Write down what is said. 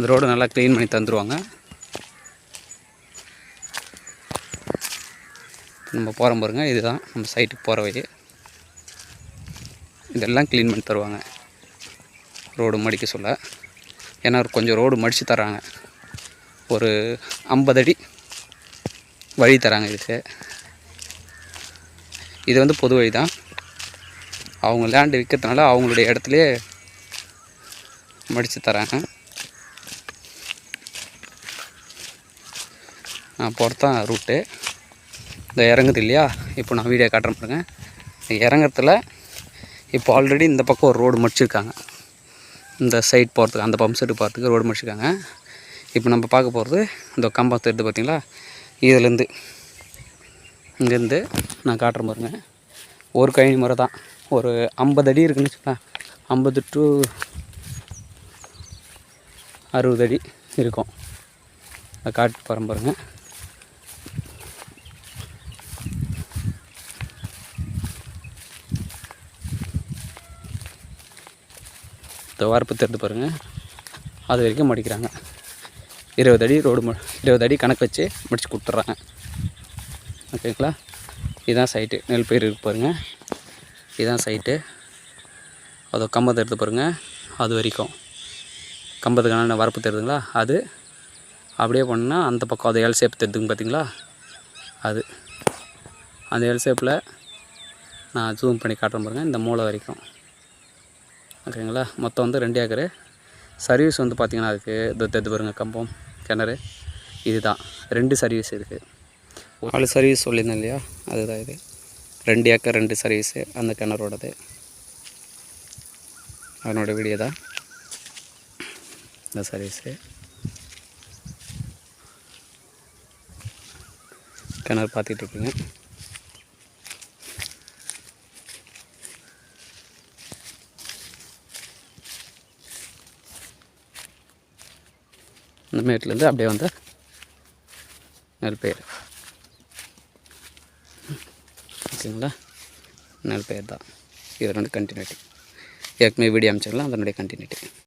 இந்த ரோடு நல்லா க்ளீன் பண்ணி தந்துடுவாங்க. நம்ம போகிறோம் பாருங்கள், இதுதான் நம்ம சைட்டுக்கு போகிற வழி. இதெல்லாம் க்ளீன் பண்ணி தருவாங்க ரோடு மடிக்க சொல்ல. ஏன்னா கொஞ்சம் ரோடு மடித்து தராங்க, ஒரு 50 அடி வழி தராங்க இதுக்கு. இது வந்து பொது வழி தான். அவங்க லேண்டு விற்கிறதுனால அவங்களுடைய இடத்துலையே மடித்து தராங்க. நான் போகிறதான் ரூட்டு. இந்த இறங்குது இல்லையா, இப்போ நான் வீடியோ காட்டுறேன் பாருங்க. இறங்குறதுல இப்போ ஆல்ரெடி இந்த பக்கம் ஒரு ரோடு மடிச்சிருக்காங்க. இந்த சைட் போகிறதுக்கு, அந்த பம்ப் செட்டு போகிறதுக்கு ரோடு மடிச்சிருக்காங்க. இப்போ நம்ம பார்க்க போகிறது இந்த கம்பம் தெரியுது பார்த்தீங்களா, இதுலேருந்து இங்கேருந்து நான் காட்டுறேன் பாருங்க. ஒரு கழனி முறை தான், ஒரு 50 அடி இருக்குன்னு வச்சுக்கலாம். 50 to 60 அடி இருக்கும். அதை காட்டு போகிறேன் பாருங்க. இந்த வார்ப்பு தெரிந்து பாருங்கள், அது வரைக்கும் மடிக்கிறாங்க. 20 அடி ரோடு 20 அடி கணக்கு வச்சு முடிச்சு கொடுத்துட்றாங்க. ஓகேங்களா. இதுதான் சைட்டு, நெல் பயிர் இருக்கு பாருங்கள். இதுதான் சைட்டு. அதோ கம்பத்தை எடுத்து பாருங்கள், அது வரைக்கும் கம்பத்துக்கான வரப்பு தெரியுதுங்களா, அது அப்படியே பண்ணால் அந்த பக்கம் அது எல் ஷேப் தெரியுதுங்க பார்த்தீங்களா, அது அந்த எல் ஷேப்பில் நான் ஜூம் பண்ணி காட்டுறேன் பாருங்கள். இந்த மூளை வரைக்கும். ஓகேங்களா. மொத்தம் வந்து 2 ஏக்கரு. சர்வீஸ் வந்து பார்த்திங்கன்னா அதுக்கு இது தெரிஞ்சு பாருங்கள், கம்பம் கிணறு இதுதான். 2 சர்வீஸ் இருக்குது. 4 சர்வீஸ் சொல்லியிருந்தேன் இல்லையா, அதுதான் இது. 2 ஏக்கர் 2 சர்வீஸு அந்த கிணறோடது. அதனோட வீடியோ தான் இந்த சர்வீஸு. கிணறு பார்த்துட்டு இருக்குங்க. இந்த மேட்லேருந்து அப்படியே வந்து நெல் பயிர். ஓகேங்களா. நெல் பயிர் தான். இது 2 கண்டினியூட்டி. ஏற்கனவே வீடியோ அமைச்சிக்கலாம், அதனுடைய கண்டினியூட்டி.